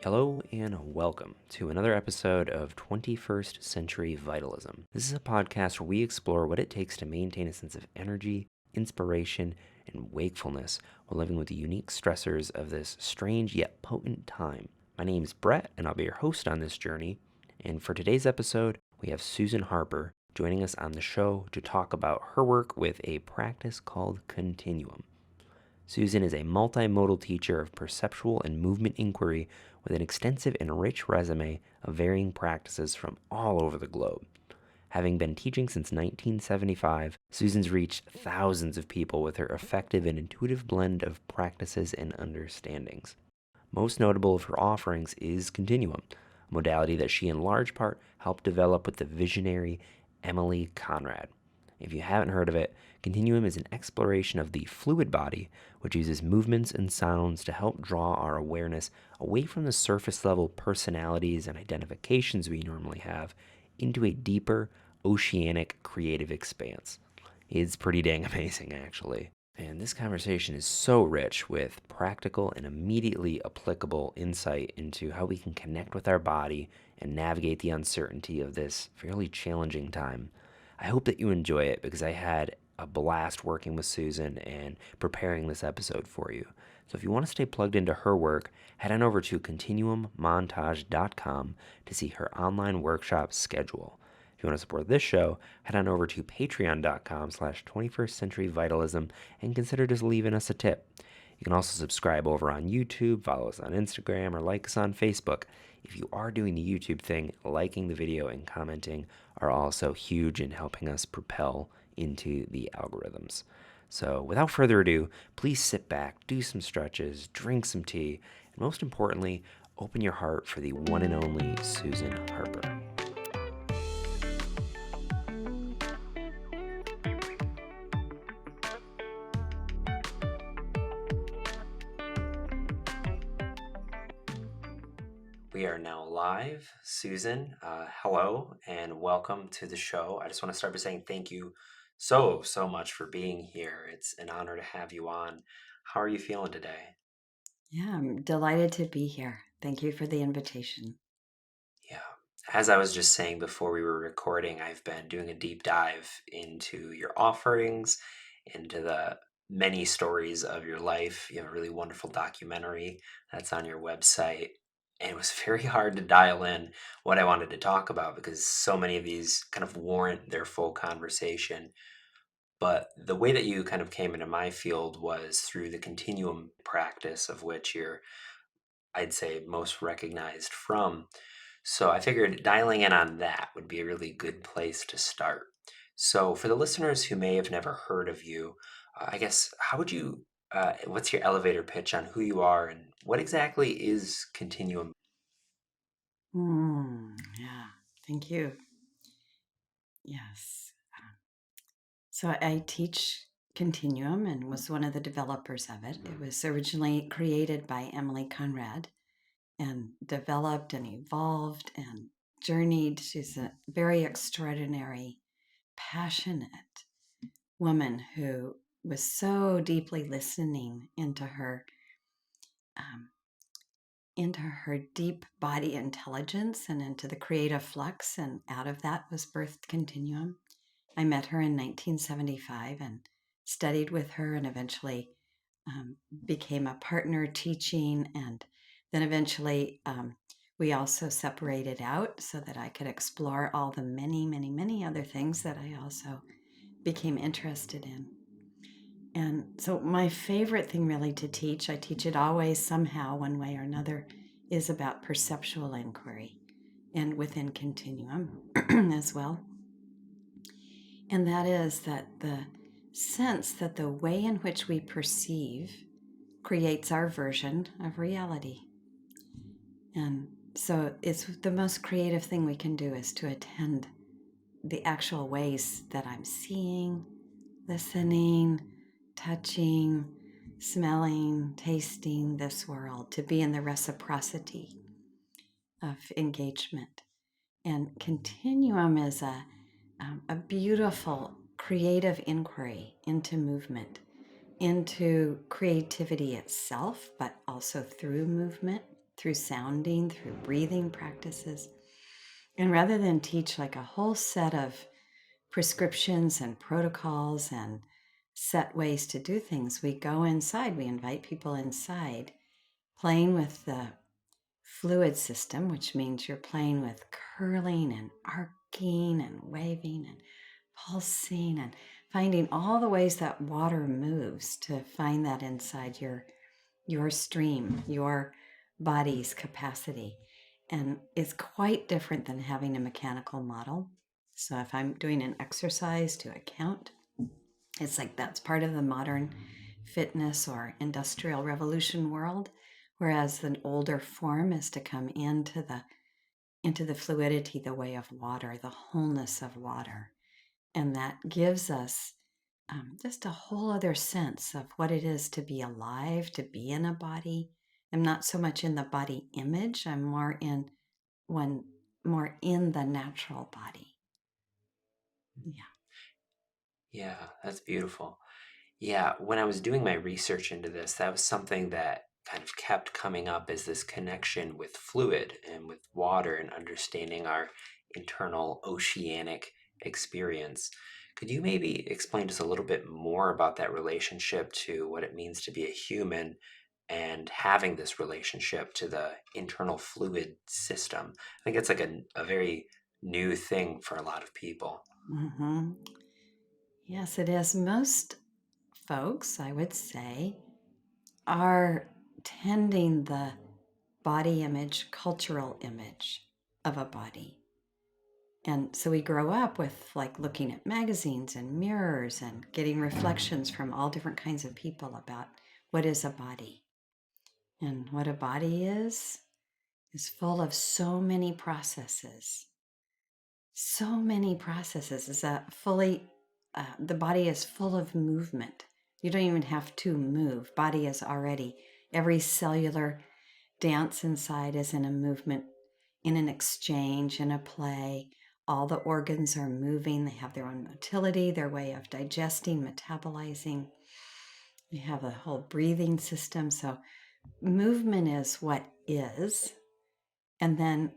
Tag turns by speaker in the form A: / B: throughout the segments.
A: Hello and welcome to another episode of 21st Century Vitalism. This is a podcast where we explore what it takes to maintain a sense of energy, inspiration, and wakefulness while living with the unique stressors of this strange yet potent time. My name is Brett, and I'll be your host on this journey. And for today's episode, we have Susan Harper joining us on the show to talk about her work with a practice called Continuum. Susan is a multimodal teacher of perceptual and movement inquiry with an extensive and rich resume of varying practices from all over the globe. Having been teaching since 1975, Susan's reached thousands of people with her effective and intuitive blend of practices and understandings. Most notable of her offerings is Continuum, a modality that she in large part helped develop with the visionary Emily Conrad. If you haven't heard of it, Continuum is an exploration of the fluid body, which uses movements and sounds to help draw our awareness away from the surface level personalities and identifications we normally have into a deeper, oceanic creative expanse. It's pretty dang amazing, actually. And this conversation is so rich with practical and immediately applicable insight into how we can connect with our body and navigate the uncertainty of this fairly challenging time. I hope that you enjoy it because I had a blast working with Susan and preparing this episode for you. So if you want to stay plugged into her work, head on over to continuummontage.com to see her online workshop schedule. If you want to support this show, head on over to patreon.com/21stcenturyvitalism and consider just leaving us a tip. You can also subscribe over on YouTube, follow us on Instagram, or like us on Facebook. If you are doing the YouTube thing, liking the video and commenting are also huge in helping us propel into the algorithms. So without further ado, please sit back, do some stretches, drink some tea, and most importantly, open your heart for the one and only Susan Harper. We are now live. Susan, hello and welcome to the show. I just want to start by saying thank you so much for being here. It's an honor to have you on. How are you feeling today?
B: Yeah, I'm delighted to be here. Thank you for the invitation.
A: Yeah. As I was just saying before we were recording, I've been doing a deep dive into your offerings, into the many stories of your life. You have a really wonderful documentary that's on your website. And it was very hard to dial in what I wanted to talk about because so many of these kind of warrant their full conversation. But the way that you kind of came into my field was through the continuum practice, of which you're, I'd say, most recognized from. So I figured dialing in on that would be a really good place to start. So for the listeners who may have never heard of you, I guess how would you, what's your elevator pitch on who you are and what exactly is Continuum?
B: Yeah, thank you. Yes. So I teach Continuum and was one of the developers of it. It was originally created by Emily Conrad and developed and evolved and journeyed. She's a very extraordinary, passionate woman who was so deeply listening um, into her deep body intelligence and into the creative flux. And out of that was birthed Continuum. I met her in 1975 and studied with her and eventually became a partner teaching. And then eventually we also separated out so that I could explore all the many other things that I also became interested in. And so, my favorite thing really to teach, I teach it always somehow, one way or another, is about perceptual inquiry and within Continuum as well. And that is that the sense that the way in which we perceive creates our version of reality. And so, it's the most creative thing we can do is to attend the actual ways that I'm seeing, listening, touching, smelling, tasting this world, to be in the reciprocity of engagement. And Continuum is a beautiful creative inquiry into movement, into creativity itself, but also through movement. through sounding, through breathing practices. And rather than teach like a whole set of prescriptions and protocols and set ways to do things, we go inside, we invite people inside, playing with the fluid system, which means you're playing with curling and arcing and waving and pulsing and finding all the ways that water moves to find that inside your stream, your body's capacity. And it's quite different than having a mechanical model. So if I'm doing an exercise to a count, it's like that's part of the modern fitness or industrial revolution world, whereas the older form is to come into the fluidity, the way of water, the wholeness of water. And that gives us just a whole other sense of what it is to be alive, to be in a body. I'm not so much in the body image, I'm more in the natural body. Yeah.
A: Yeah, that's beautiful. Yeah, when I was doing my research into this, that was something that kind of kept coming up, as this connection with fluid and with water and understanding our internal oceanic experience. Could you maybe explain just a little bit more about that relationship to what it means to be a human and having this relationship to the internal fluid system? I think it's like a very new thing for a lot of people.
B: Mm-hmm. Yes, it is. Most folks, I would say, are tending the body image, cultural image of a body. And so we grow up with like looking at magazines and mirrors and getting reflections from all different kinds of people about what is a body. And what a body is full of so many processes. So many processes. Is that fully, the body is full of movement. You don't even have to move. Body is already, every cellular dance inside is in a movement, in an exchange, in a play. All the organs are moving. They have their own motility, their way of digesting, metabolizing. We have a whole breathing system. So movement is what is. And then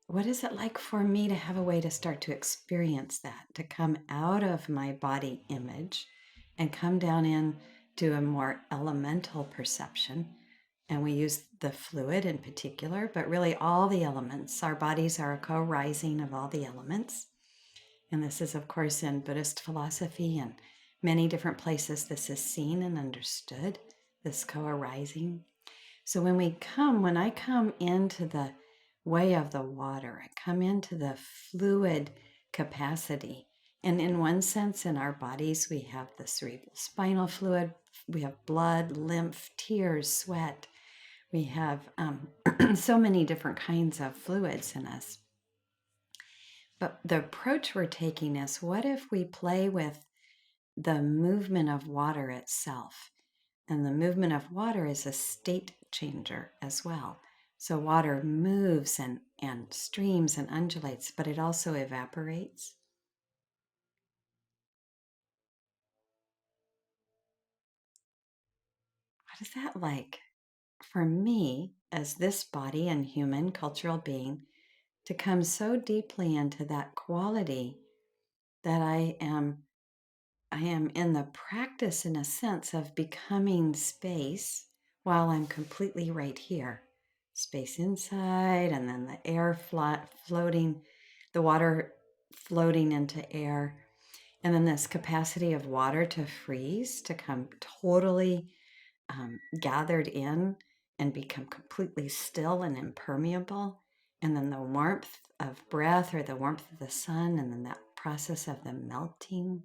B: what is it like for me to have a way to start to experience that, to come out of my body image and come down in to a more elemental perception? And we use the fluid in particular, but really all the elements. Our bodies are a co-rising of all the elements. And this is, of course, in Buddhist philosophy and many different places. This is seen and understood, this co-arising. So when I come into the way of the water, I come into the fluid capacity. And in one sense, in our bodies, we have the cerebral spinal fluid, we have blood, lymph, tears, sweat. We have so many different kinds of fluids in us. But the approach we're taking is, what if we play with the movement of water itself? And the movement of water is a state changer as well. So water moves and streams and undulates, but it also evaporates. What is that like for me as this body and human cultural being to come so deeply into that quality that I am in the practice, in a sense, of becoming space while I'm completely right here. Space inside, and then the air floating, the water floating into air, and then this capacity of water to freeze, to come totally gathered in and become completely still and impermeable. And then the warmth of breath or the warmth of the sun, and then that process of the melting.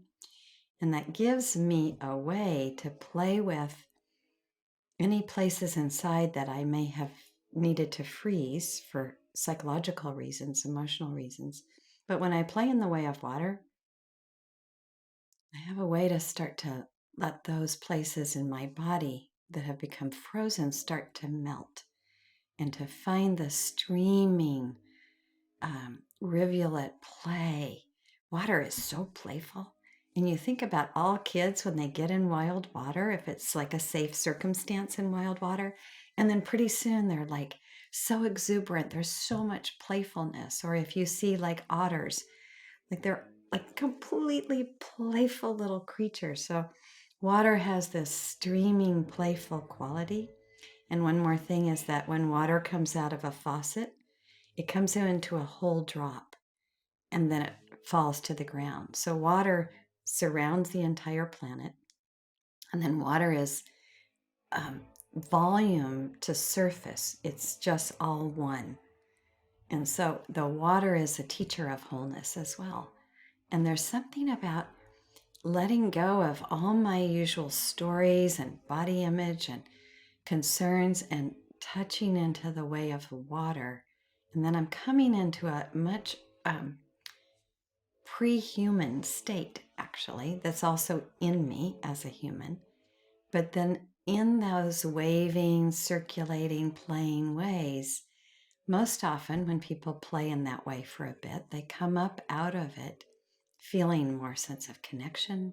B: And that gives me a way to play with any places inside that I may have needed to freeze for psychological reasons, emotional reasons. But when I play in the way of water, I have a way to start to let those places in my body that have become frozen start to melt, and to find the streaming rivulet play. Water is so playful. And you think about all kids when they get in wild water, if it's like a safe circumstance in wild water, and then pretty soon they're like so exuberant. There's so much playfulness. Or if you see like otters, like they're like completely playful little creatures. So water has this streaming, playful quality. And one more thing is that when water comes out of a faucet, it comes into a whole drop and then it falls to the ground. So water surrounds the entire planet. And then water is volume to surface, it's just all one. And so the water is a teacher of wholeness as well. And there's something about letting go of all my usual stories and body image and concerns and touching into the way of the water. And then I'm coming into a much pre-human state, actually, that's also in me as a human. But then in those waving, circulating, playing ways, most often when people play in that way for a bit, they come up out of it feeling more sense of connection,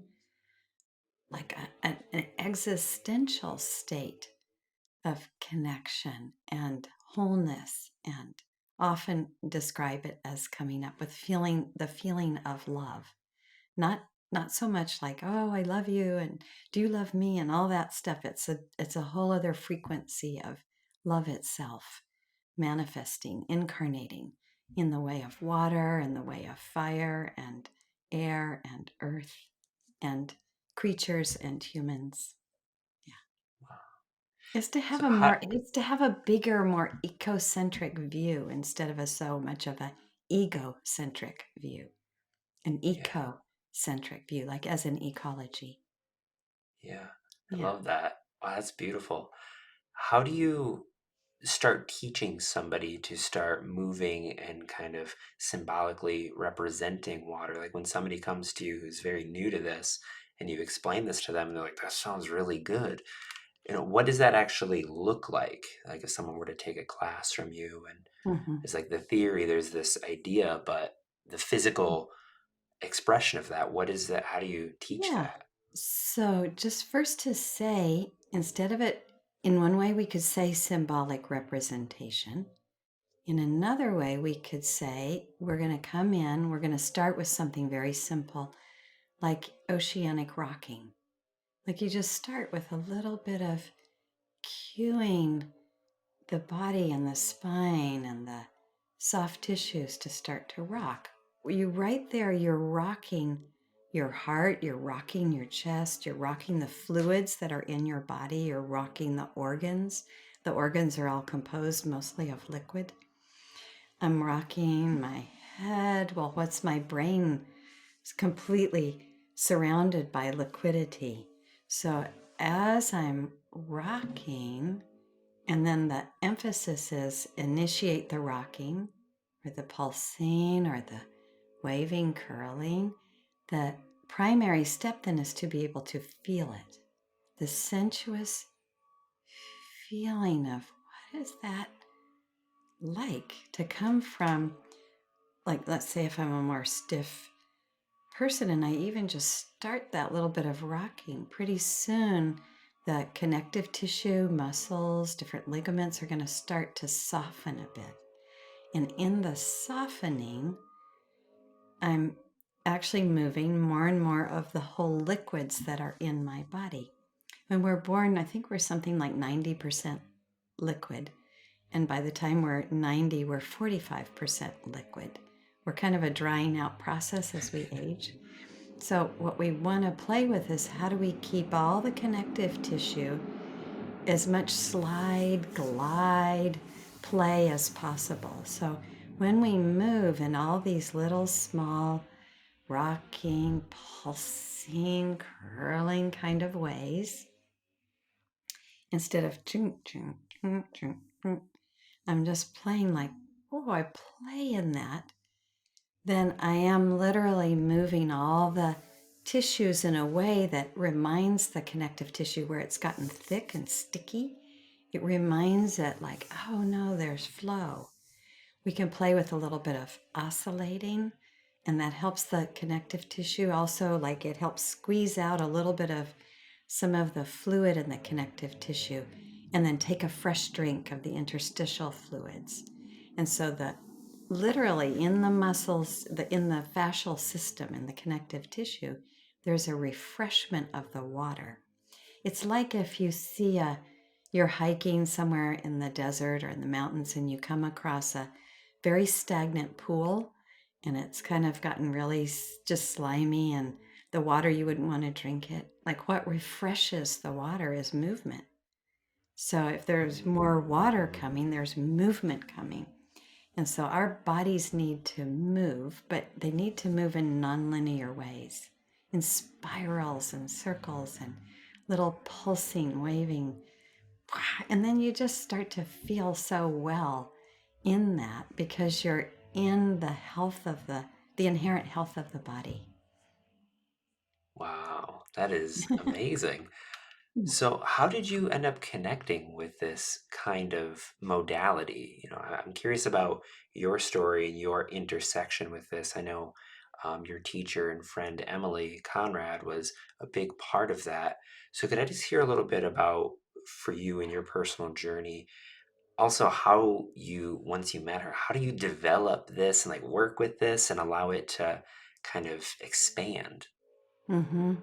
B: like an existential state of connection and wholeness, and often describe it as coming up with the feeling of love. Not so much like, oh, I love you and do you love me and all that stuff. It's a whole other frequency of love itself manifesting, incarnating in the way of water, in the way of fire and air and earth and creatures and humans. Yeah. Is to have
A: So
B: a
A: how,
B: more it's to have a bigger, more ecocentric view instead of a so much of a egocentric view, an
A: yeah,
B: ecocentric view, like as in ecology.
A: yeah, I
B: Yeah.
A: love that. Wow, that's beautiful. How do you start teaching somebody to start moving and kind of symbolically representing water? Like when somebody comes to you who's very new to this and you explain this to them and they're like, that sounds really good. What does that actually look like? Like if someone were to take a class from you and
B: Hmm.
A: it's like the theory, there's this idea, but the physical expression of that, what is that? How do you teach
B: Yeah.
A: that?
B: So, just first to say, instead of it, in one way, we could say symbolic representation. In another way, we could say, we're going to come in, we're going to start with something very simple, like oceanic rocking. Like you just start with a little bit of cueing the body and the spine and the soft tissues to start to rock. You right there, you're rocking your heart, you're rocking your chest, you're rocking the fluids that are in your body, you're rocking the organs. The organs are all composed mostly of liquid. I'm rocking my head. Well, what's my brain? It's completely surrounded by liquidity. So as I'm rocking, and then the emphasis is initiate the rocking or the pulsing or the waving, curling. The primary step then is to be able to feel it. The sensuous feeling of what is that like to come from, like, let's say if I'm a more stiff person and I even just start that little bit of rocking, pretty soon the connective tissue, muscles, different ligaments are going to start to soften a bit. And in the softening, I'm actually moving more and more of the whole liquids that are in my body. When we're born, I think we're something like 90% liquid. And by the time we're 90, we're 45% liquid. We're kind of a drying out process as we age. So, what we want to play with is how do we keep all the connective tissue as much slide, glide, play as possible. So, when we move in all these little small rocking, pulsing, curling kind of ways, instead of ching, ching, ching, ching, ching, I'm just playing like, oh, I play in that, then I am literally moving all the tissues in a way that reminds the connective tissue where it's gotten thick and sticky. It reminds it like, oh no, there's flow. We can play with a little bit of oscillating, and that helps the connective tissue also, like it helps squeeze out a little bit of some of the fluid in the connective tissue and then take a fresh drink of the interstitial fluids. And so literally in the muscles, in the fascial system, in the connective tissue, there's a refreshment of the water. It's like if you see you're hiking somewhere in the desert or in the mountains and you come across a very stagnant pool and it's kind of gotten really just slimy and the water, you wouldn't want to drink it. Like what refreshes the water is movement. So if there's more water coming, there's movement coming. And so our bodies need to move, but they need to move in nonlinear ways, in spirals and circles and little pulsing, waving. And then you just start to feel so well in that because you're in the health of the inherent health of the body.
A: Wow, that is amazing.
B: Hmm.
A: So, how did you end up connecting with this kind of modality? I'm curious about your story and your intersection with this. I know your teacher and friend Emily Conrad was a big part of that. So, could I just hear a little bit about for you and your personal journey? Also, how you, once you met her, how do you develop this and like work with this and allow it to kind of expand?
B: Mm-hmm.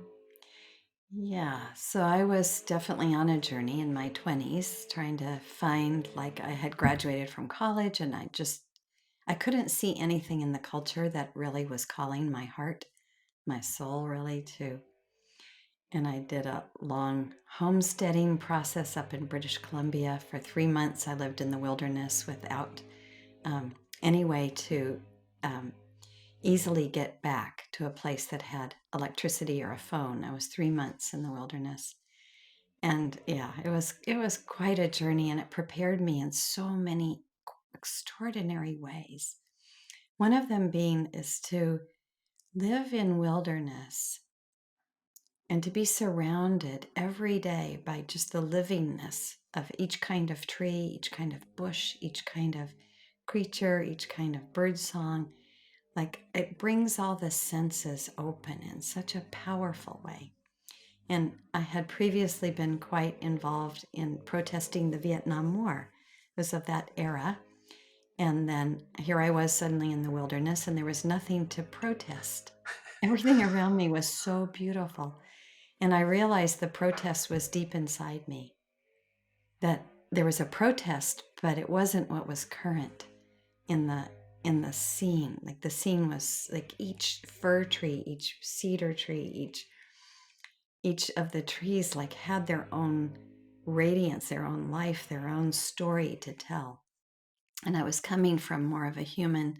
B: Yeah, so I was definitely on a journey in my 20s trying to find, like, I had graduated from college and I couldn't see anything in the culture that really was calling my heart, my soul really to. And I did a long homesteading process up in British Columbia. For 3 months, I lived in the wilderness without um, any way to um, easily get back to a place that had electricity or a phone. I was 3 months in the wilderness. And yeah, it was quite a journey and it prepared me in so many extraordinary ways. One of them being is to live in wilderness and to be surrounded every day by just the livingness of each kind of tree, each kind of bush, each kind of creature, each kind of bird song. Like it brings all the senses open in such a powerful way. And I had previously been quite involved in protesting the Vietnam War. It was of that era. And then here I was suddenly in the wilderness, and there was nothing to protest. Everything around me was so beautiful. And I realized the protest was deep inside me, that there was a protest, but it wasn't what was current in the scene. Like the scene was like each fir tree, each cedar tree, each of the trees like had their own radiance, their own life, their own story to tell. And I was coming from more of a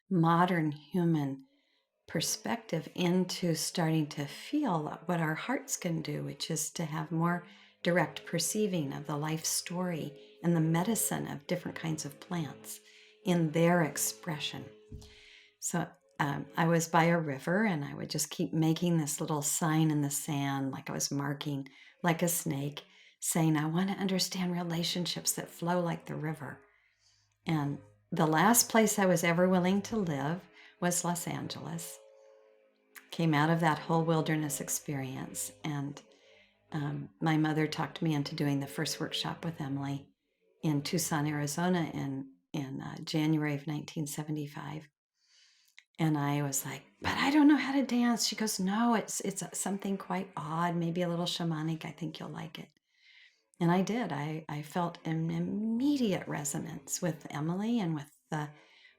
B: modern human perspective into starting to feel what our hearts can do, which is to have more direct perceiving of the life story and the medicine of different kinds of plants in their expression. So I was by a river and I would just keep making this little sign in the sand, like I was marking like a snake, saying, I want to understand relationships that flow like the river. And the last place I was ever willing to live was Los Angeles. Came out of that whole wilderness experience. And my mother talked me into doing the first workshop with Emily in Tucson, Arizona in January of 1975. And I was like, but I don't know how to dance. She goes, no, it's something quite odd, maybe a little shamanic. I think you'll like it. And I did. I felt an immediate resonance with Emily and with the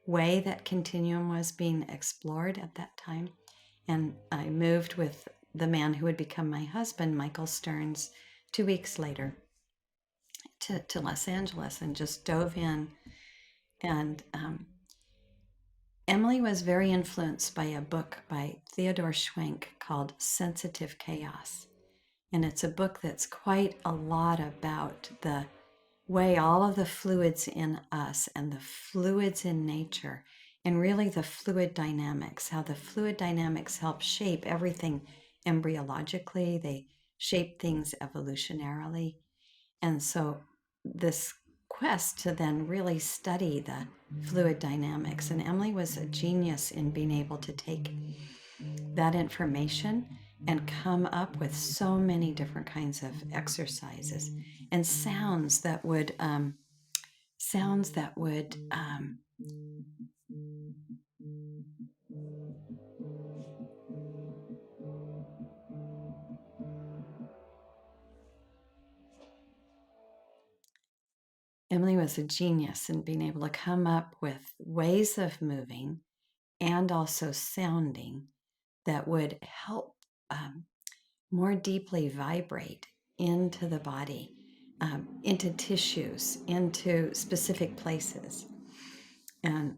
B: way that Continuum was being explored at that time. And I moved with the man who would become my husband, Michael Stearns, 2 weeks later to Los Angeles and just dove in. And Emily was very influenced by a book by Theodore Schwenk called Sensitive Chaos. And it's a book that's quite a lot about the way all of the fluids in us and the fluids in nature, and really the fluid dynamics, how the fluid dynamics help shape everything embryologically, they shape things evolutionarily. And so this quest to then really study the fluid dynamics, and Emily was a genius in being able to take that information and come up with so many different kinds of exercises and sounds that would Emily was a genius in being able to come up with ways of moving and also sounding that would help more deeply vibrate into the body, into tissues, into specific places. And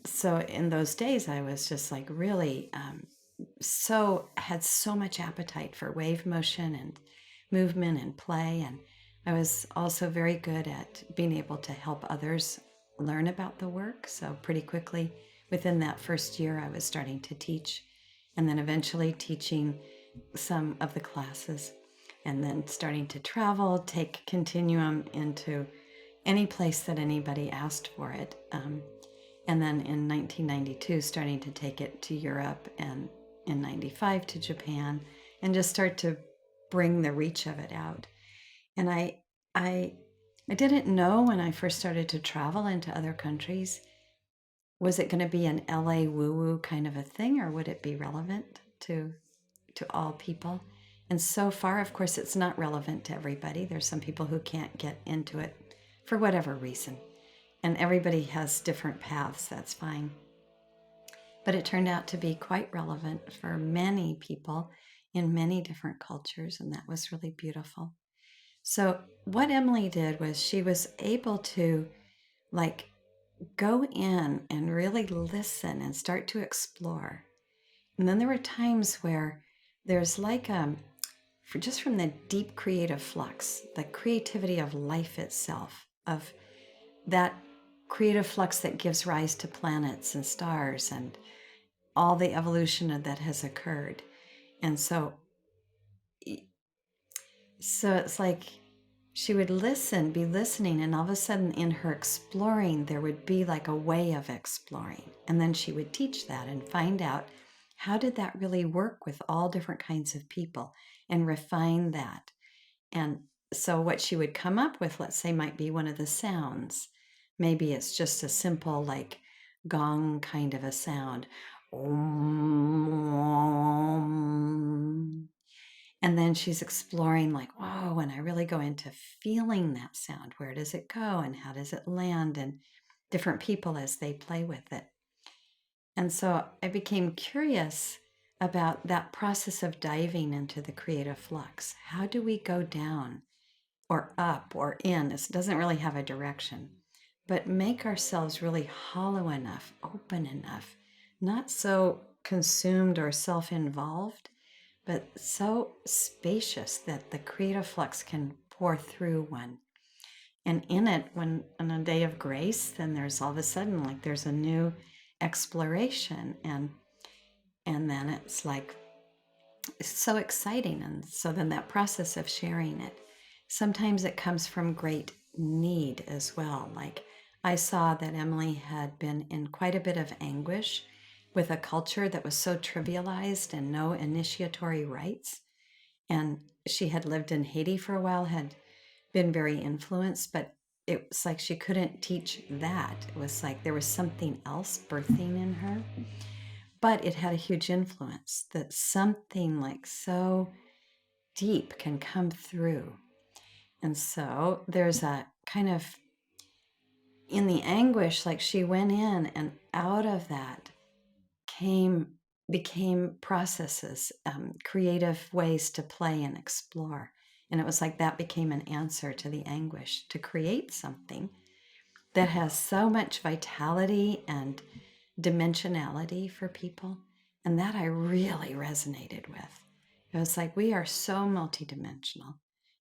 B: so in those days, I was just like really had so much appetite for wave motion and movement and play. And I was also very good at being able to help others learn about the work. So pretty quickly, within that first year, I was starting to teach, and then eventually teaching some of the classes, and then starting to travel, take Continuum into any place that anybody asked for it. And then in 1992, starting to take it to Europe, and in 95 to Japan, and just start to bring the reach of it out. And I didn't know when I first started to travel into other countries, was it going to be an LA woo-woo kind of a thing, or would it be relevant to all people? And so far, of course, it's not relevant to everybody. There's some people who can't get into it for whatever reason. And everybody has different paths, that's fine. But it turned out to be quite relevant for many people in many different cultures, and that was really beautiful. So what Emily did was she was able to like go in and really listen and start to explore. And then there were times where there's like just from the deep creative flux, the creativity of life itself, of that creative flux that gives rise to planets and stars and all the evolution that has occurred. And so it's like she would be listening, and all of a sudden in her exploring, there would be like a way of exploring. And then she would teach that and find out how did that really work with all different kinds of people and refine that. And so what she would come up with, let's say, might be one of the sounds. Maybe it's just a simple like gong kind of a sound. And then she's exploring like, whoa, when I really go into feeling that sound, where does it go and how does it land, and different people as they play with it. And so I became curious about that process of diving into the creative flux. How do we go down or up or in? This doesn't really have a direction, but make ourselves really hollow enough, open enough, not so consumed or self-involved, but so spacious that the creative flux can pour through one. And in it, when on a day of grace, then there's all of a sudden like there's a new exploration, and then it's like it's so exciting. And so then that process of sharing it, sometimes it comes from great need as well. Like I saw that Emily had been in quite a bit of anguish with a culture that was so trivialized and no initiatory rites. And she had lived in Haiti for a while, had been very influenced, but it was like she couldn't teach that. It was like there was something else birthing in her, but it had a huge influence that something like so deep can come through. And so there's a kind of, in the anguish, like she went in, and out of that became processes, creative ways to play and explore. And it was like that became an answer to the anguish, to create something that has so much vitality and dimensionality for people. And that I really resonated with. It was like, we are so multidimensional.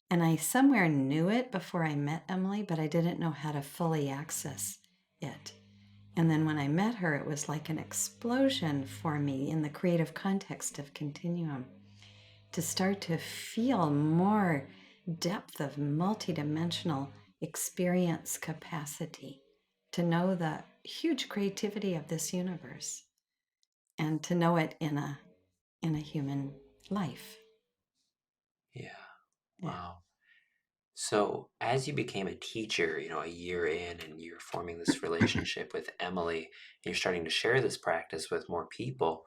B: And I somewhere knew it before I met Emily, but I didn't know how to fully access it. And then when I met her, it was like an explosion for me in the creative context of Continuum, to start to feel more depth of multidimensional experience capacity, to know the huge creativity of this universe, and to know it in a human life.
A: Yeah.
B: Yeah.
A: Wow. So, as you became a teacher, a year in, and you're forming this relationship with Emily, and you're starting to share this practice with more people,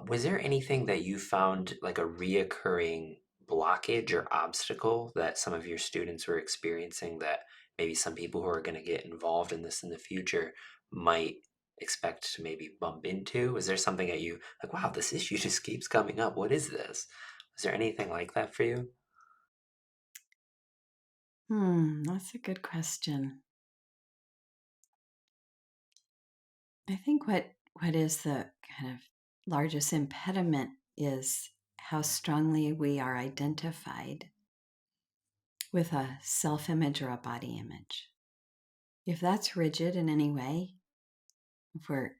A: was there anything that you found like a reoccurring blockage or obstacle that some of your students were experiencing that maybe some people who are going to get involved in this in the future might expect to maybe bump into? Was there something that you like, wow, this issue just keeps coming up? What is this? Was there anything like that for you?
B: That's a good question. I think what is the kind of largest impediment is how strongly we are identified with a self-image or a body image. If that's rigid in any way, if we're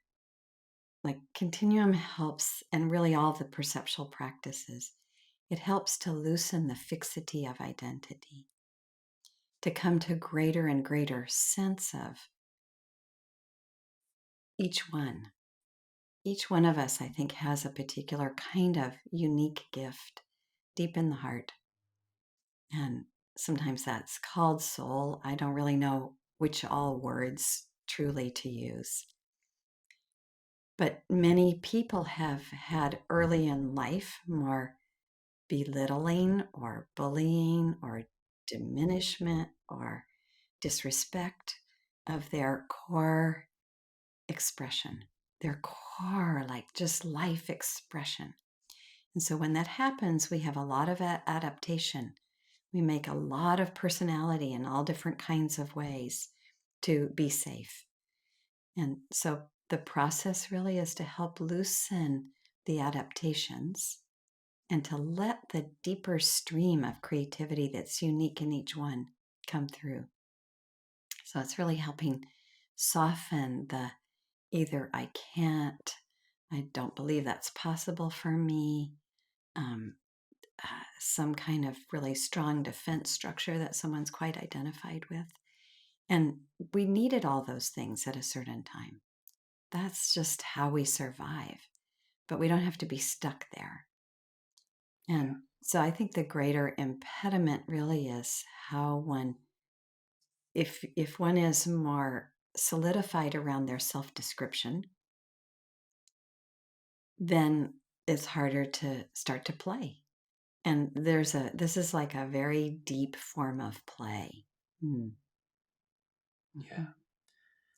B: like Continuum helps, and really all the perceptual practices, it helps to loosen the fixity of identity, to come to greater and greater sense of each one. Each one of us, I think, has a particular kind of unique gift deep in the heart. And sometimes that's called soul. I don't really know which all words truly to use. But many people have had early in life more belittling or bullying or diminishment or disrespect of their core expression, their core, like just life expression. And so when that happens, we have a lot of adaptation. We make a lot of personality in all different kinds of ways to be safe. And so the process really is to help loosen the adaptations and to let the deeper stream of creativity that's unique in each one come through. So it's really helping soften the either I can't, I don't believe that's possible for me, um, some kind of really strong defense structure that someone's quite identified with. And we needed all those things at a certain time. That's just how we survive. But we don't have to be stuck there.
A: Yeah.
B: And so I think the greater impediment really is how one, if one is more solidified around their self-description, then it's harder to start to play. And this is like a very deep form of play. Mm.
A: Yeah.
B: Mhm.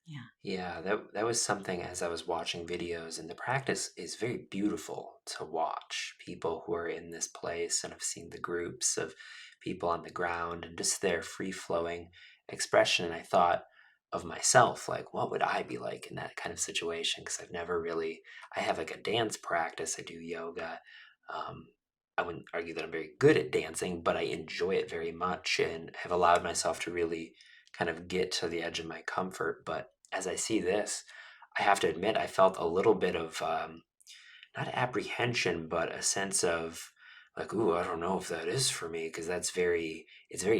B: Yeah.
A: Yeah, that was something as I was watching videos, and the practice is very beautiful to watch. People who are in this place, and I've seen the groups of people on the ground and just their free flowing expression. And I thought of myself, like, what would I be like in that kind of situation? Because I've never really, I have like a dance practice, I do yoga. Um, I wouldn't argue that I'm very good at dancing, but I enjoy it very much and have allowed myself to really kind of get to the edge of my comfort. But as I see this, I have to admit I felt a little bit of not apprehension, but a sense of like, ooh, I don't know if that is for me because it's very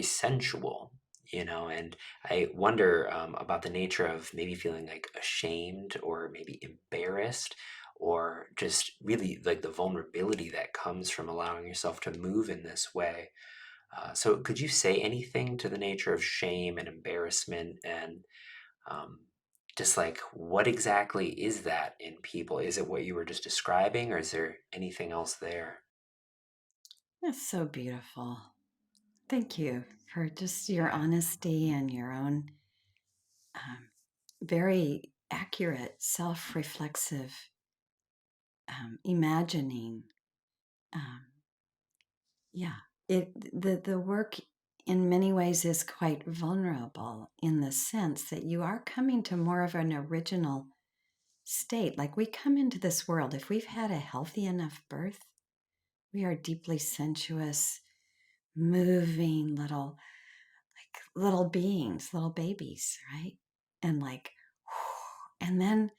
A: sensual, and I wonder about the nature of maybe feeling like ashamed or maybe embarrassed or just really like the vulnerability that comes from allowing yourself to move in this way. So could you say anything to the nature of shame and embarrassment and um, just like what exactly is that in people? Is it what you were just describing, or is there anything else there?
B: That's so beautiful. Thank you for just your
A: Yeah,
B: honesty and your own very accurate, self reflexive imagining. Um, yeah, the work in many ways is quite vulnerable in the sense that you are coming to more of an original state. Like we come into this world, if we've had a healthy enough birth, we are deeply sensuous, moving little beings, little babies, right? And like, and then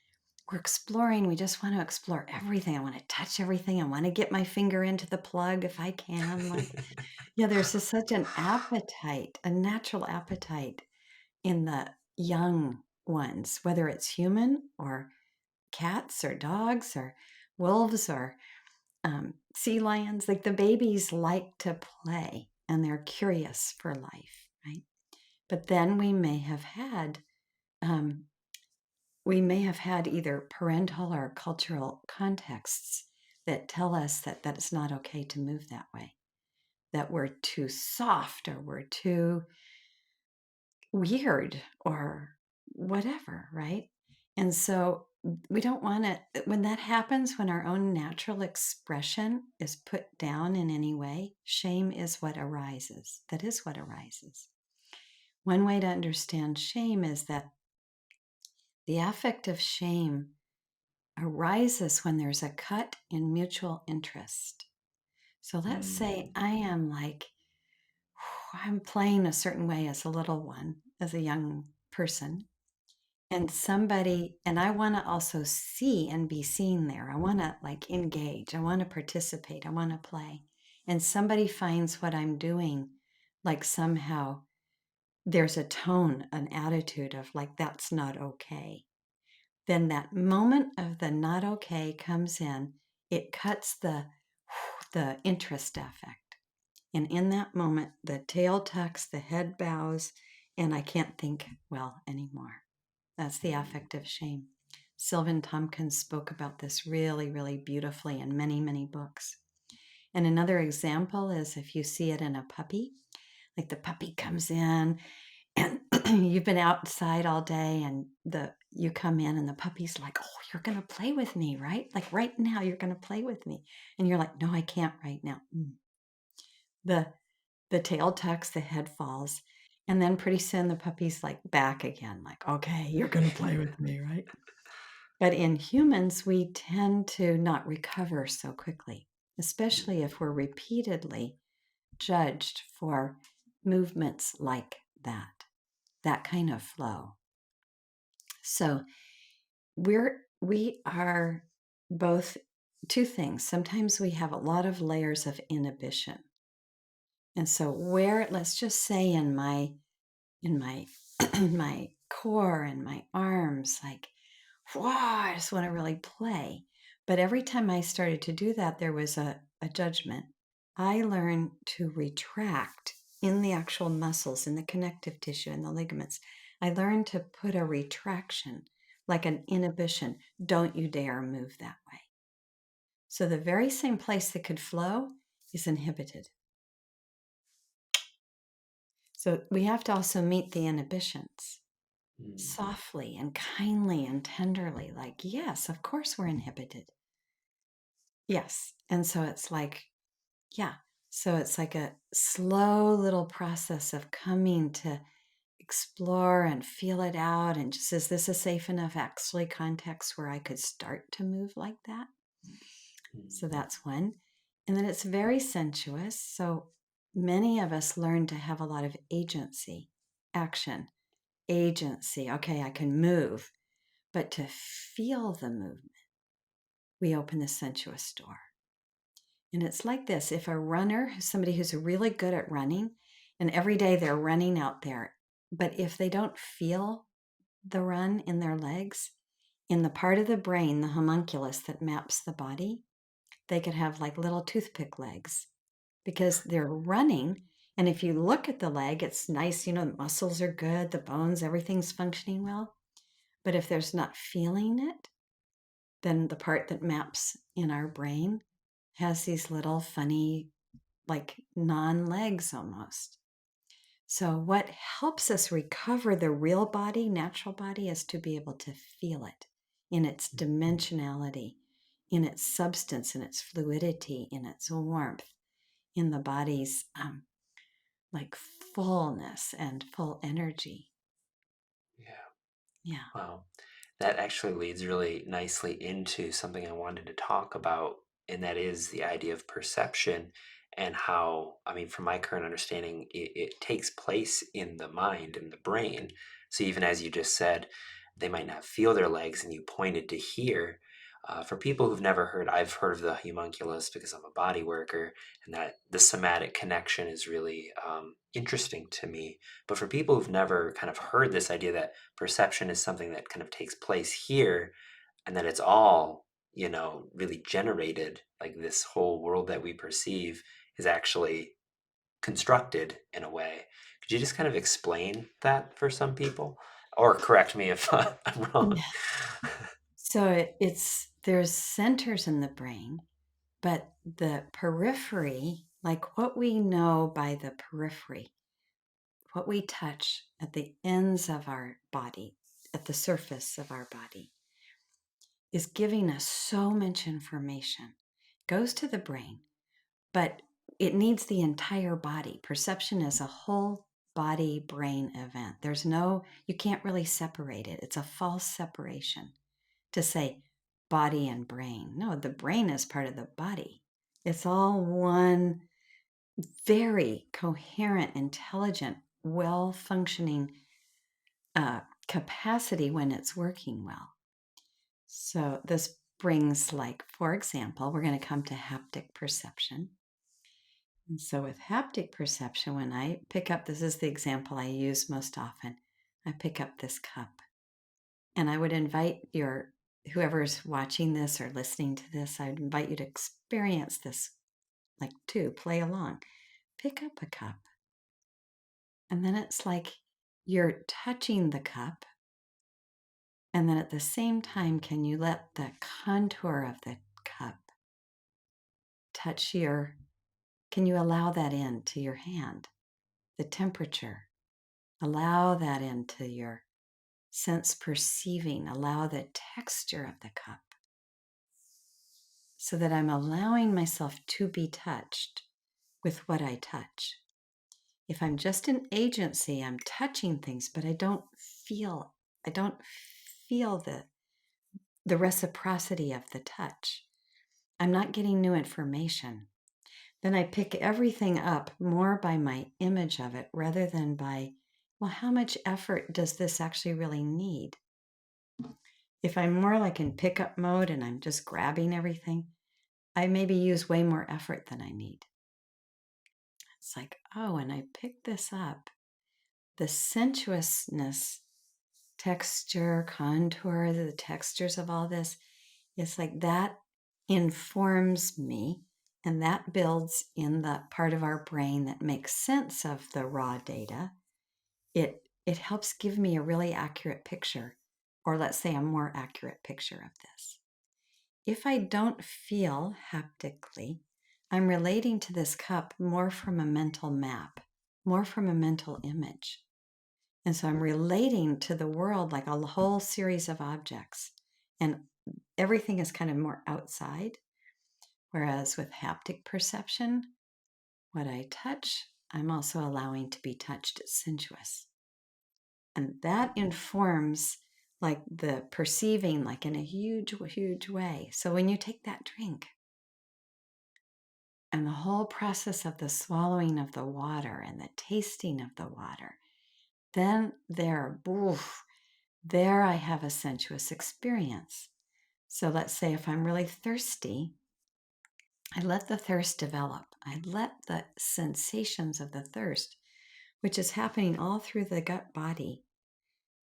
B: we're exploring. We just want to explore everything. I want to touch everything. I want to get my finger into the plug if I can. Like, yeah, there's just such an appetite, a natural appetite in the young ones, whether it's human or cats or dogs or wolves or sea lions, like the babies like to play and they're curious for life, right? But then um, we may have had either parental or cultural contexts that tell us that it's not okay to move that way, that we're too soft or we're too weird or whatever, right? And so we don't want to, when that happens, when our own natural expression is put down in any way, shame is what arises. That is what arises. One way to understand shame is that the affect of shame arises when there's a cut in mutual interest. So let's say I am like, I'm playing a certain way as a little one, as a young person, and somebody, and I want to also see and be seen there. I want to like engage, I want to participate, I want to play. And somebody finds what I'm doing like somehow there's a tone, an attitude of like, that's not okay. Then that moment of the not okay comes in, it cuts the interest affect. And in that moment, the tail tucks, the head bows, and I can't think well anymore. That's the affect of shame. Sylvan Tompkins spoke about this really, really beautifully in many, many books. And another example is if you see it in a puppy, like the puppy comes in and you've been outside all day and you come in and the puppy's like, oh, you're going to play with me, right? Like right now, you're going to play with me. And you're like, no, I can't right now. The, the tail tucks, the head falls. And then pretty soon the puppy's like back again, like, okay, you're going to play with me, right? But in humans, we tend to not recover so quickly, especially if we're repeatedly judged for movements like that kind of flow. So we are both two things. Sometimes we have a lot of layers of inhibition. And so let's just say in my in my core and my arms, like, wow, I just want to really play. But every time I started to do that, there was a judgment. I learned to retract in the actual muscles, in the connective tissue, in the ligaments. I learned to put a retraction, like an inhibition. Don't you dare move that way. So the very same place that could flow is inhibited. So we have to also meet the inhibitions softly and kindly and tenderly, like, yes, of course we're inhibited. Yes. And so it's like, yeah. So it's like a slow little process of coming to explore and feel it out. And just, is this a safe enough actually context where I could start to move like that? So that's one. And then it's very sensuous. So many of us learn to have a lot of agency, action, agency. Okay, I can move. But to feel the movement, we open the sensuous door. And it's like this: if a runner, somebody who's really good at running, and every day they're running out there, but if they don't feel the run in their legs, in the part of the brain, the homunculus that maps the body, they could have like little toothpick legs because they're running. And if you look at the leg, it's nice, the muscles are good, the bones, everything's functioning well. But if there's not feeling it, then the part that maps in our brain has these little funny, like non-legs almost. So what helps us recover the real body, natural body, is to be able to feel it in its dimensionality, in its substance, in its fluidity, in its warmth, in the body's like fullness and full energy.
A: Yeah.
B: Yeah.
A: Wow. That actually leads really nicely into something I wanted to talk about, and that is the idea of perception and how, I mean, from my current understanding, it takes place in the mind and the brain. So even as you just said, they might not feel their legs, and you pointed to here. For people who've never heard, I've heard of the homunculus because I'm a body worker, and that the somatic connection is really interesting to me. But for people who've never kind of heard this idea that perception is something that kind of takes place here and that it's all really generated, like this whole world that we perceive is actually constructed in a way. Could you just kind of explain that for some people? Or correct me if I'm wrong.
B: So there's centers in the brain, but the periphery, like what we know by the periphery, what we touch at the ends of our body, at the surface of our body, is giving us so much information. Goes to the brain, but it needs the entire body. Perception is a whole body brain event. You can't really separate it. It's a false separation to say body and brain. No, the brain is part of the body. It's all one very coherent, intelligent, well functioning capacity when it's working well. So this brings, like, for example, we're going to come to haptic perception. And so with haptic perception, when I pick up, this is the example I use most often, I pick up this cup. And I would invite whoever's watching this or listening to this, I'd invite you to experience this, like, too, play along. Pick up a cup. And then it's like you're touching the cup. And then at the same time, can you let the contour of the cup touch can you allow that into your hand? The temperature, allow that into your sense perceiving, allow the texture of the cup, so that I'm allowing myself to be touched with what I touch. If I'm just an agency, I'm touching things, but I don't feel the reciprocity of the touch. I'm not getting new information. Then I pick everything up more by my image of it rather than by, well, how much effort does this actually really need? If I'm more like in pickup mode and I'm just grabbing everything, I maybe use way more effort than I need. It's like, oh, when I pick this up, the sensuousness, texture, contour, the textures of all this, it's like that informs me, and that builds in the part of our brain that makes sense of the raw data. It helps give me a really accurate picture, or let's say a more accurate picture of this. If I don't feel haptically, I'm relating to this cup more from a mental map, more from a mental image. And so I'm relating to the world like a whole series of objects, and everything is kind of more outside. Whereas with haptic perception, what I touch, I'm also allowing to be touched as sensuous. And that informs, like, the perceiving, like, in a huge, huge way. So when you take that drink and the whole process of the swallowing of the water and the tasting of the water, then there I have a sensuous experience. So let's say if I'm really thirsty, I let the thirst develop. I let the sensations of the thirst, which is happening all through the gut body,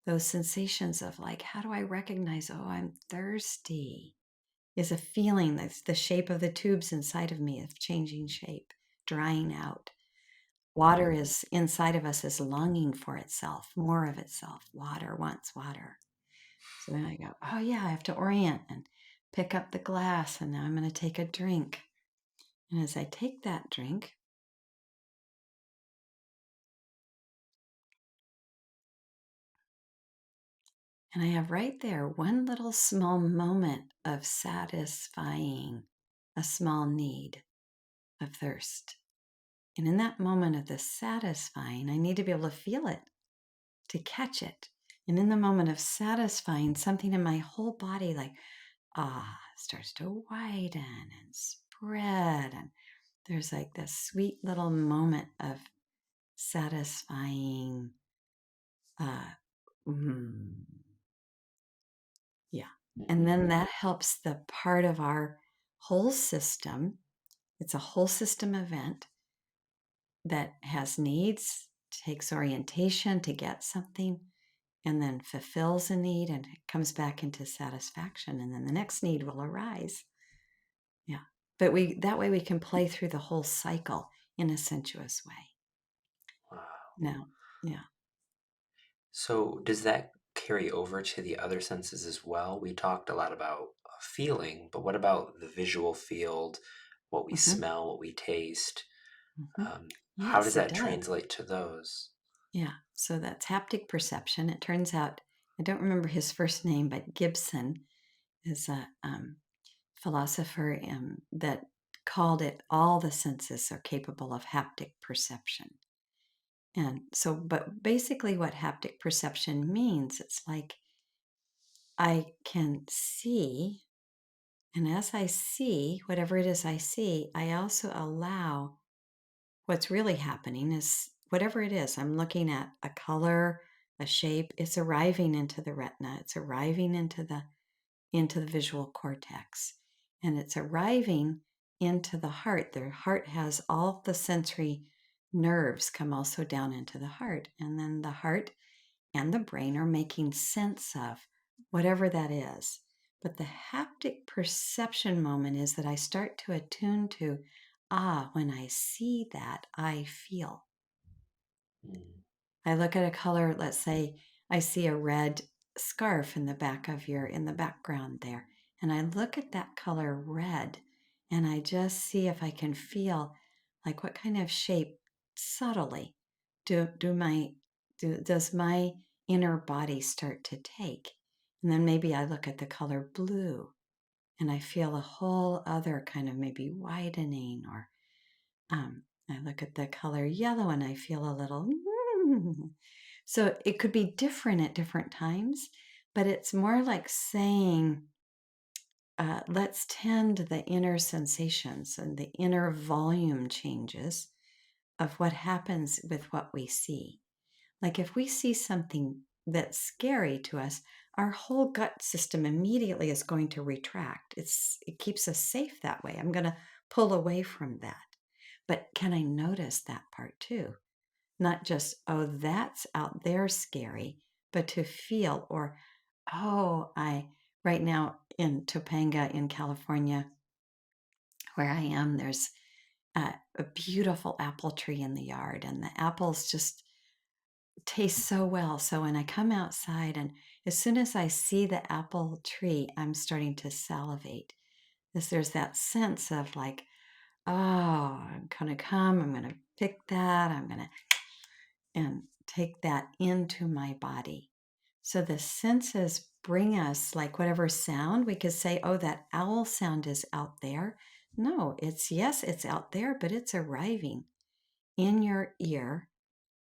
B: those sensations of, like, how do I recognize, oh, I'm thirsty, is a feeling that's the shape of the tubes inside of me of changing shape, drying out. Water is inside of us is longing for itself, more of itself. Water wants water. So then I go, oh yeah, I have to orient and pick up the glass, and now I'm going to take a drink. And as I take that drink, and I have right there one little small moment of satisfying a small need of thirst. And in that moment of the satisfying, I need to be able to feel it, to catch it. And in the moment of satisfying, something in my whole body, like, starts to widen and spread. And there's like this sweet little moment of satisfying, uh, mm, yeah. And then that helps the part of our whole system. It's a whole system event that has needs, takes orientation to get something. and then fulfills a need and it comes back into satisfaction, and then the next need will arise. Yeah. But that way we can play through the whole cycle in a sensuous way.
A: Wow.
B: No. Yeah.
A: So does that carry over to the other senses as well? We talked a lot about feeling, but what about the visual field, what we
B: Hmm.
A: smell, what we taste?
B: Hmm.
A: How does
B: Yes, it
A: that
B: does.
A: translate to those?
B: Yeah. So that's haptic perception. It turns out, I don't remember his first name, but Gibson is a philosopher that called it all the senses are capable of haptic perception. And so, but basically, what haptic perception means, it's like I can see, and as I see, whatever it is I see, I also allow what's really happening is whatever it is. I'm looking at a color, a shape, it's arriving into the retina, it's arriving into the visual cortex, and it's arriving into the heart. The heart has all the sensory nerves come also down into the heart, and then the heart and the brain are making sense of whatever that is. But the haptic perception moment is that I start to attune to, when I see that, I feel.
A: Mm.
B: I look at a color, let's say I see a red scarf in the in the background there, and I look at that color red and I just see if I can feel like what kind of shape subtly does my inner body start to take. And then maybe I look at the color blue and I feel a whole other kind of maybe widening, or I look at the color yellow and I feel a little. So it could be different at different times, but it's more like saying, let's tend the inner sensations and the inner volume changes of what happens with what we see. Like if we see something that's scary to us, our whole gut system immediately is going to retract. It keeps us safe that way. I'm going to pull away from that. But can I notice that part too? Not just, oh, that's out there scary, but to feel, or, right now in Topanga in California, where I am, there's a beautiful apple tree in the yard, and the apples just taste so well. So when I come outside, and as soon as I see the apple tree, I'm starting to salivate. Because there's that sense of like, oh, I'm going to come, I'm going to pick that, I'm going to and take that into my body. So the senses bring us like whatever sound we could say, oh, that owl sound is out there. No, yes, it's out there, but it's arriving in your ear,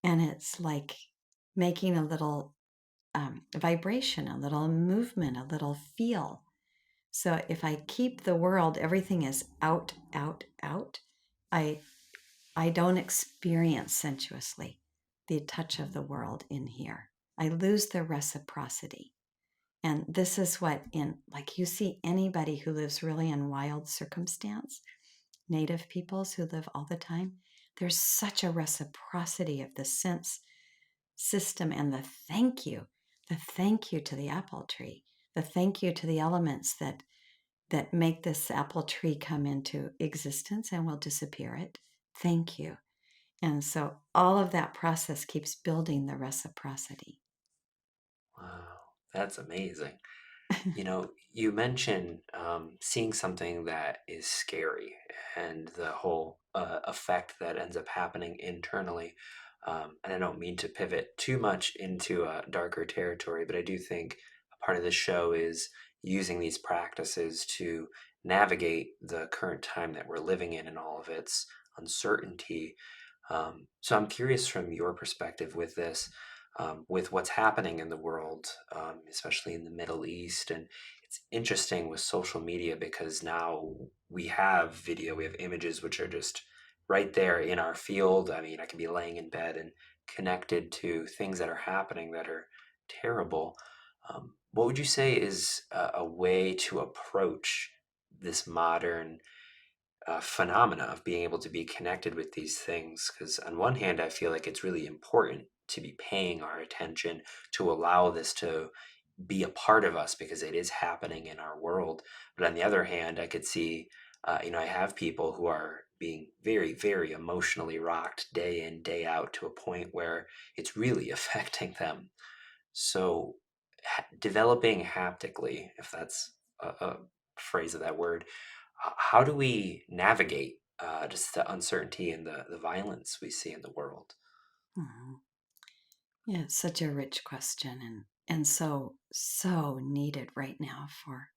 B: and it's like making a little vibration, a little movement, a little feel. So if I keep the world, everything is out, out, out, I I don't experience sensuously the touch of the world in here. I lose the reciprocity. And this is what, in like, you see anybody who lives really in wild circumstance, native peoples who live all the time, there's such a reciprocity of the sense system, and the thank you to the apple tree, the thank you to the elements that make this apple tree come into existence and will disappear it. Thank you. And so all of that process keeps building the reciprocity.
A: Wow, that's amazing. You mentioned seeing something that is scary and the whole effect that ends up happening internally. And I don't mean to pivot too much into darker territory, but I do think a part of the show is using these practices to navigate the current time that we're living in and all of its uncertainty. So I'm curious from your perspective with this, with what's happening in the world, especially in the Middle East. And it's interesting with social media because now we have video, we have images which are just right there in our field. I mean, I can be laying in bed and connected to things that are happening that are terrible. What would you say is a way to approach this modern phenomena of being able to be connected with these things. Because on one hand, I feel like it's really important to be paying our attention to allow this to be a part of us because it is happening in our world. But on the other hand, I could see, I have people who are being very, very emotionally rocked day in, day out to a point where it's really affecting them. So, developing haptically, if that's a phrase of that word, how do we navigate just the uncertainty and the violence we see in the world?
B: Mhm. Yeah, it's such a rich question, and so needed right now for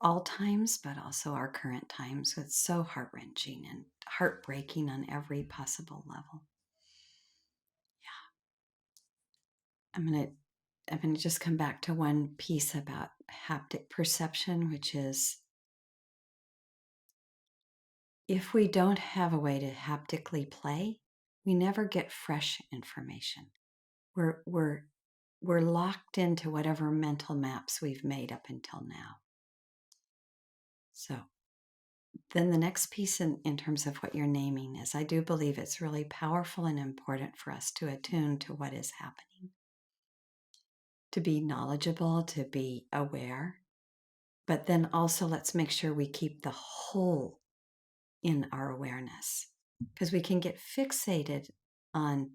B: all times, but also our current times. It's so heart-wrenching and heartbreaking on every possible level. I'm gonna I'm gonna just come back to one piece about haptic perception, which is if we don't have a way to haptically play, we never get fresh information. We're we're locked into whatever mental maps we've made up until now. So then the next piece in terms of what you're naming is I do believe it's really powerful and important for us to attune to what is happening, to be knowledgeable, to be aware, but then also let's make sure we keep the whole in our awareness because we can get fixated on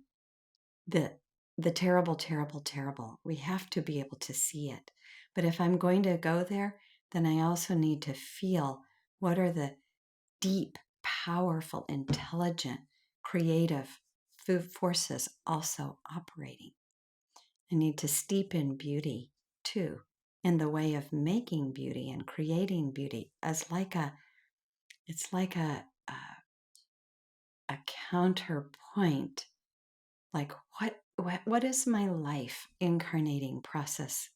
B: the the terrible, terrible, terrible. We have to be able to see it. But if I'm going to go there, then I also need to feel what are the deep, powerful, intelligent, creative forces also operating. I need to steep in beauty too, in the way of making beauty and creating beauty as like a it's like a counterpoint. Like what is my life incarnating process?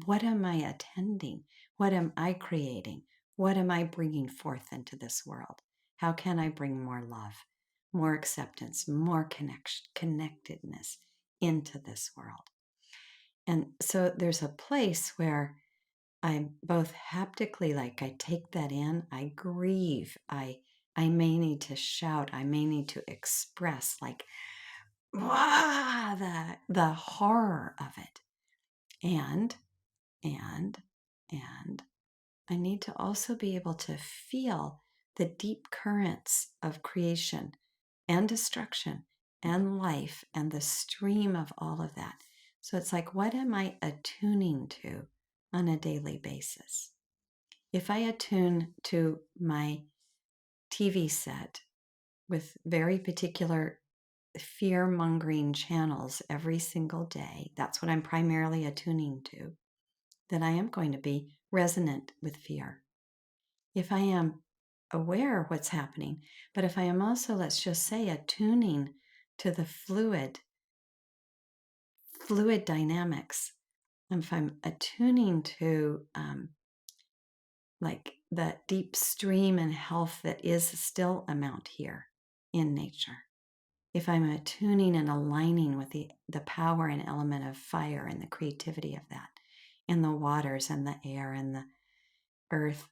B: What am I attending? What am I creating? What am I bringing forth into this world? How can I bring more love, more acceptance, more connection, connectedness into this world? And so there's a place where I'm both haptically, like I take that in, I grieve, I may need to shout, I may need to express like the horror of it. And and and I need to also be able to feel the deep currents of creation and destruction and life and the stream of all of that. So it's like, what am I attuning to on a daily basis? If I attune to my TV set with very particular fear mongering channels every single day, that's what I'm primarily attuning to, then I am going to be resonant with fear. If I am aware of what's happening, but if I am also, let's just say, attuning to the fluid dynamics, and if I'm attuning to like the deep stream and health that is still amount here in nature, if I'm attuning and aligning with the power and element of fire and the creativity of that, and the waters and the air and the earth,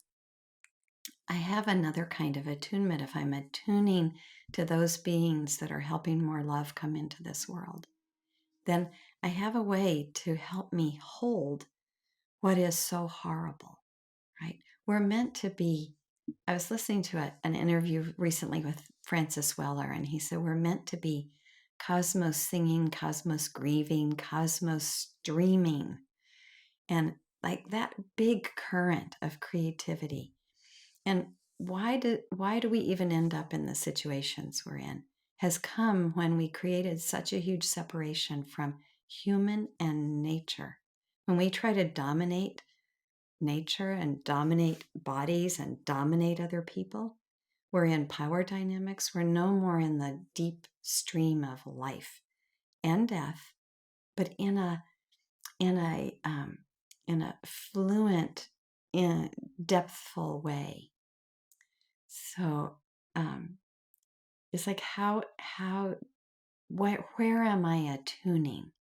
B: I have another kind of attunement if I'm attuning to those beings that are helping more love come into this world. Then I have a way to help me hold what is so horrible, right? We're meant to be. I was listening to an interview recently with Francis Weller, and he said we're meant to be cosmos singing, cosmos grieving, cosmos streaming, and like that big current of creativity. And why do we even end up in the situations we're in has come when we created such a huge separation from human and nature. When we try to dominate nature and dominate bodies and dominate other people, we're in power dynamics. We're no more in the deep stream of life and death, but in a in a fluent, in depthful way. So it's like where am I attuning?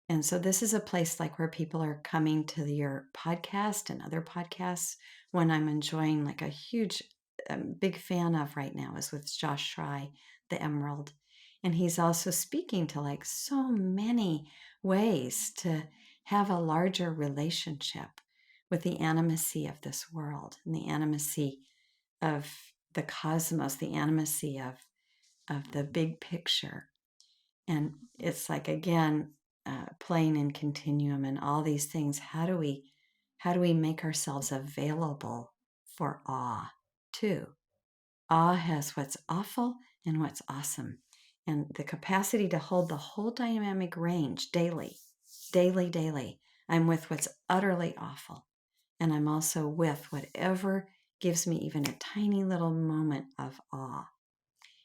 B: And so this is a place like where people are coming to your podcast and other podcasts one I'm enjoying like a huge, big fan of right now is with Josh Schrei, The Emerald. And he's also speaking to like so many ways to have a larger relationship with the animacy of this world and the animacy of the cosmos, the animacy of the big picture. And it's like, again, playing in continuum and all these things. How do we make ourselves available for awe too? Awe has what's awful and what's awesome, and the capacity to hold the whole dynamic range daily, daily, daily. I'm with what's utterly awful, and I'm also with whatever gives me even a tiny little moment of awe.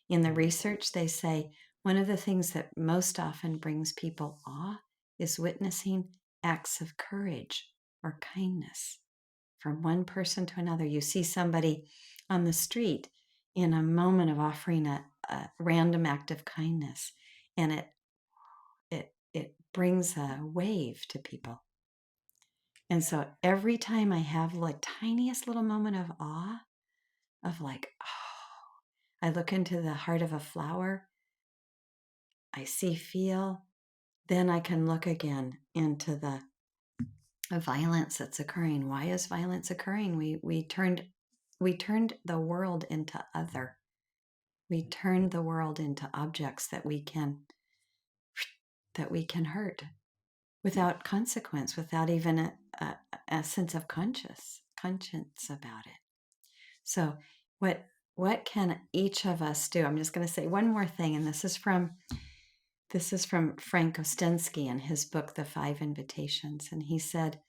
B: In the research, they say one of the things that most often brings people awe is witnessing acts of courage or kindness from one person to another. You see somebody on the street in a moment of offering a random act of kindness, and it brings a wave to people. And so every time I have like tiniest little moment of awe, of like, oh, I look into the heart of a flower, I see, feel, then I can look again into the violence that's occurring. Why is violence occurring? We turned the world into other. We turned the world into objects that we can hurt without consequence, without even a sense of conscience about it. So what can each of us do? I'm just going to say one more thing, and this is from Frank Ostensky in his book, The Five Invitations. And he said,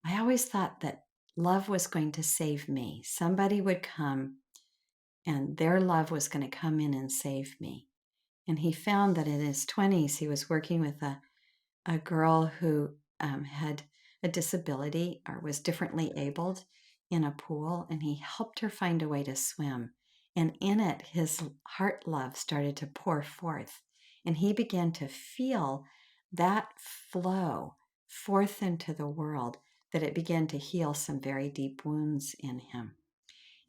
B: I always thought that love was going to save me. Somebody would come and their love was going to come in and save me. And he found that in his 20s, he was working with a girl who had a disability or was differently abled in a pool, and he helped her find a way to swim. And in it, his heart love started to pour forth. And he began to feel that flow forth into the world, that it began to heal some very deep wounds in him.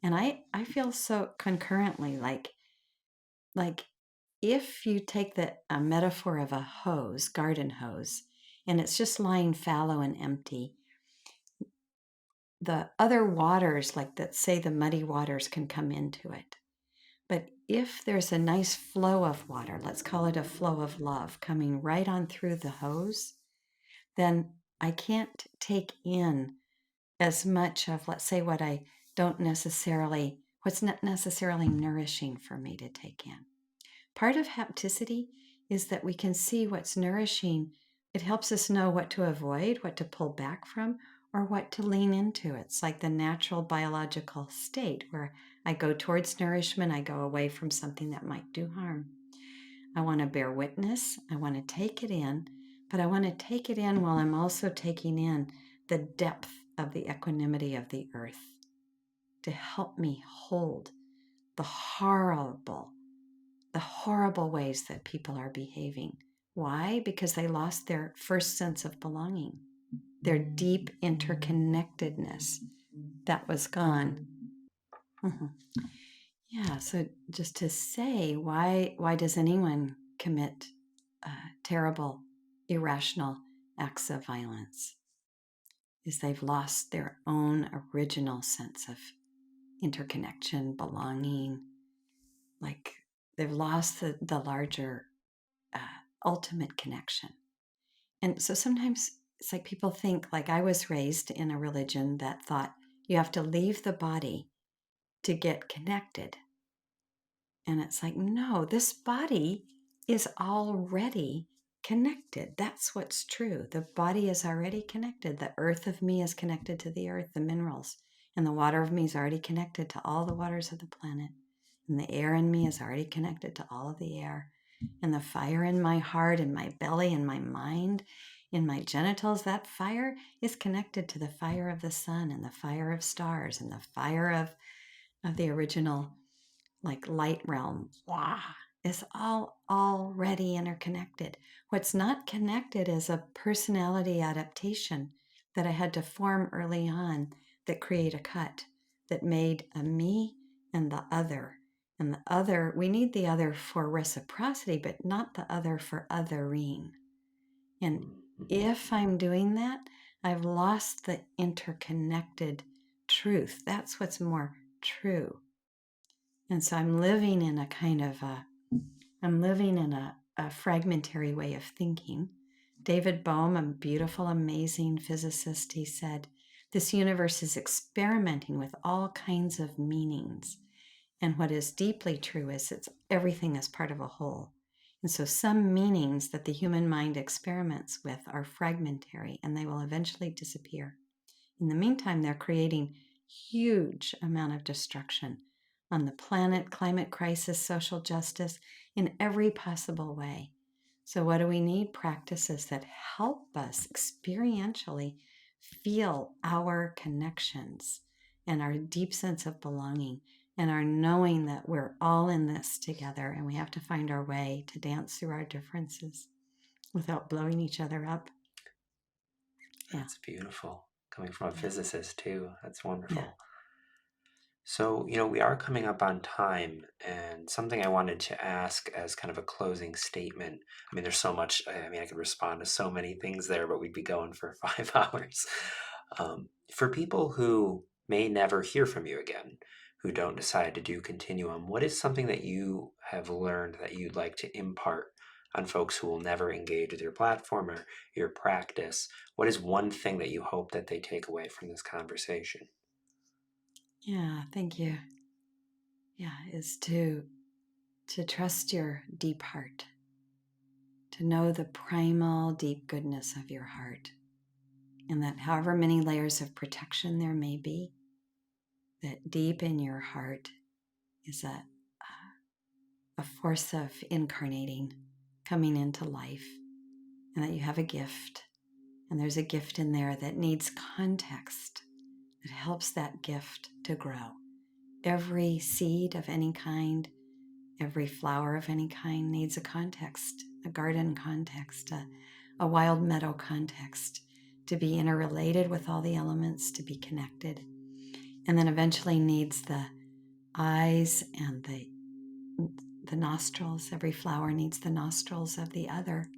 B: And I feel so concurrently like if you take the metaphor of a hose, garden hose, and it's just lying fallow and empty, the other waters, like that, say the muddy waters, can come into it. But if there's a nice flow of water, let's call it a flow of love coming right on through the hose, then I can't take in as much of, let's say, what's not necessarily nourishing for me to take in. Part of hapticity is that we can see what's nourishing. It helps us know what to avoid, what to pull back from, or what to lean into. It's like the natural biological state where I go towards nourishment, I go away from something that might do harm. I want to bear witness, I want to take it in, but I want to take it in while I'm also taking in the depth of the equanimity of the earth to help me hold the horrible ways that people are behaving. Why? Because they lost their first sense of belonging, their deep interconnectedness that was gone. Mm-hmm. Yeah, so just to say, why does anyone commit terrible, irrational acts of violence? Is they've lost their own original sense of interconnection, belonging, like they've lost the larger ultimate connection. And so sometimes it's like people think, like I was raised in a religion that thought you have to leave the body to get connected. And it's like, no, this body is already connected. That's what's true. The body is already connected. The earth of me is connected to the earth, the minerals, and the water of me is already connected to all the waters of the planet. And the air in me is already connected to all of the air. And the fire in my heart, in my belly, in my mind, in my genitals, that fire is connected to the fire of the sun and the fire of stars and the fire of the original, like, light realm. Wow, it's all already interconnected. What's not connected is a personality adaptation that I had to form early on that create a cut that made a me and the other. And the other, we need the other for reciprocity, but not the other for othering. And if I'm doing that, I've lost the interconnected truth. That's what's more true. And so I'm living in a kind of a fragmentary way of thinking. David Bohm, a beautiful, amazing physicist, he said, this universe is experimenting with all kinds of meanings. And what is deeply true is everything is part of a whole. And so some meanings that the human mind experiments with are fragmentary and they will eventually disappear. In the meantime, they're creating huge amount of destruction on the planet, climate crisis, social justice, in every possible way. So what do we need? Practices that help us experientially feel our connections and our deep sense of belonging and our knowing that we're all in this together and we have to find our way to dance through our differences without blowing each other up. Yeah.
A: That's beautiful. Coming from a
B: Yeah.
A: physicist too. That's wonderful.
B: Yeah.
A: So, we are coming up on time, and something I wanted to ask as kind of a closing statement. I mean, there's so much, I could respond to so many things there, but we'd be going for 5 hours. For people who may never hear from you again, who don't decide to do Continuum, what is something that you have learned that you'd like to impart on folks who will never engage with your platform or your practice? What is one thing that you hope that they take away from this conversation?
B: Yeah, thank you. Yeah, is to trust your deep heart, to know the primal deep goodness of your heart, and that however many layers of protection there may be, that deep in your heart is a force of incarnating, coming into life, and that you have a gift, and there's a gift in there that needs context that helps that gift to grow. Every seed of any kind, every flower of any kind needs a context, a garden context, a wild meadow context, to be interrelated with all the elements, to be connected. And then eventually needs the eyes and the nostrils. Every flower needs the nostrils of the other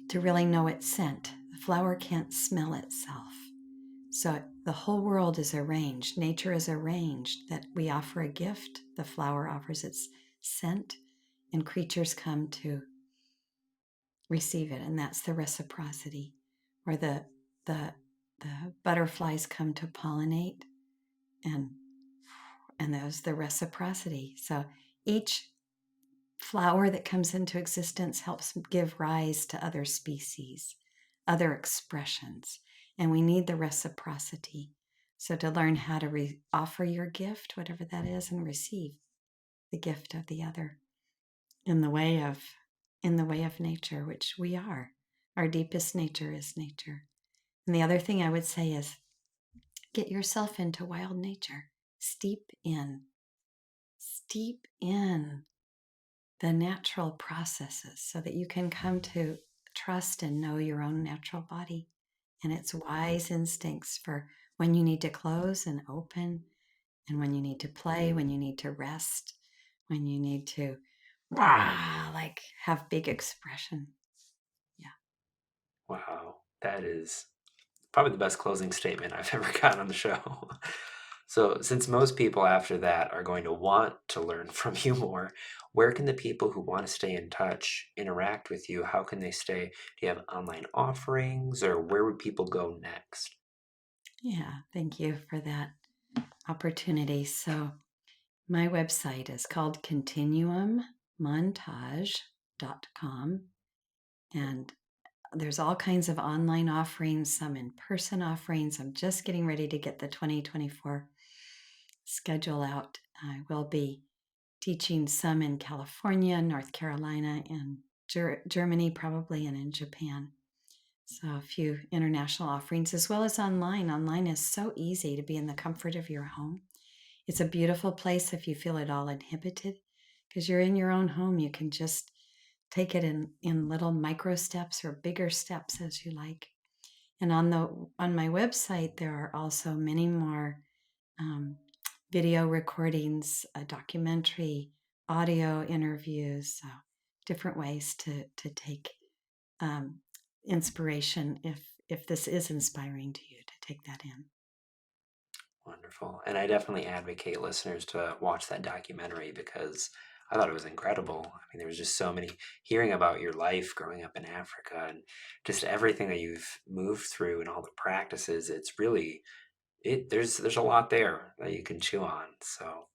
B: to really know its scent. The flower can't smell itself. So the whole world is arranged. Nature is arranged that we offer a gift. The flower offers its scent, and creatures come to receive it. And that's the reciprocity, where the butterflies come to pollinate, and there's the reciprocity. So each flower that comes into existence helps give rise to other species, other expressions, and we need the reciprocity. So to learn how to offer your gift, whatever that is, and receive the gift of the other in the way of nature, which we are. Our deepest nature is nature. And the other thing I would say is get yourself into wild nature. Steep in the natural processes so that you can come to trust and know your own natural body and its wise instincts for when you need to close and open, and when you need to play, when you need to rest, when you need to like have big expression. Yeah.
A: Wow, that is probably the best closing statement I've ever gotten on the show. So, since most people after that are going to want to learn from you more, where can the people who want to stay in touch interact with you? How can they stay? Do you have online offerings, or where would people go next?
B: Yeah, thank you for that opportunity. So my website is called continuummontage.com, and there's all kinds of online offerings, some in-person offerings. I'm just getting ready to get the 2024 schedule out. I will be teaching some in California, North Carolina, and Germany probably, and in Japan. So a few international offerings, as well as online. Online is so easy to be in the comfort of your home. It's a beautiful place if you feel at all inhibited, because you're in your own home. You can just take it in little micro steps or bigger steps as you like. And on my website, there are also many more video recordings, a documentary, audio interviews, different ways to take inspiration if this is inspiring to you to take that in.
A: Wonderful. And I definitely advocate listeners to watch that documentary because I thought it was incredible. I mean, there was just so many, hearing about your life growing up in Africa and just everything that you've moved through and all the practices. It's really, there's a lot there that you can chew on. So,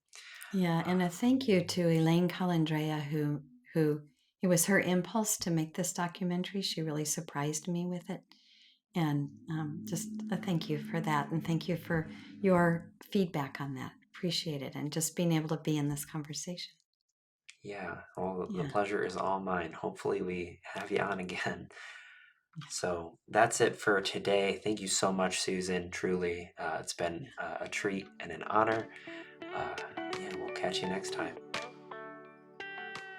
B: Yeah, and a thank you to Elaine Calandrea, who it was her impulse to make this documentary. She really surprised me with it, and just a thank you for that, and thank you for your feedback on that. Appreciate it, and just being able to be in this conversation.
A: yeah, well, the
B: Yeah,
A: pleasure is all mine. Hopefully, we have you on again. So that's it for today. Thank you so much, Susan. Truly, it's been a treat and an honor. Yeah, we'll catch you next time.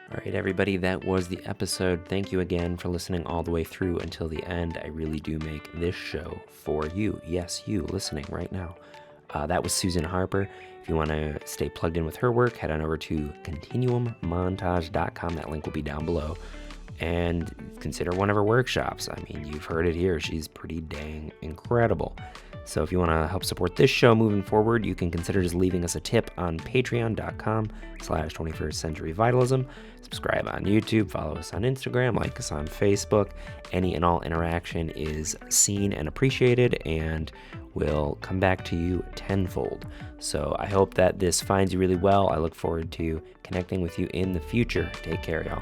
A: All right, everybody, that was the episode. Thank you again for listening all the way through until the end. I really do make this show for you. Yes, you listening right now. That was Susan Harper. If you want to stay plugged in with her work, head on over to continuummontage.com. That link will be down below. And consider one of her workshops. I mean, you've heard it here. She's pretty dang incredible. So if you want to help support this show moving forward, you can consider just leaving us a tip on patreon.com/21st Century Vitalism. Subscribe on YouTube, follow us on Instagram, like us on Facebook. Any and all interaction is seen and appreciated and will come back to you tenfold. So I hope that this finds you really well. I look forward to connecting with you in the future. Take care, y'all.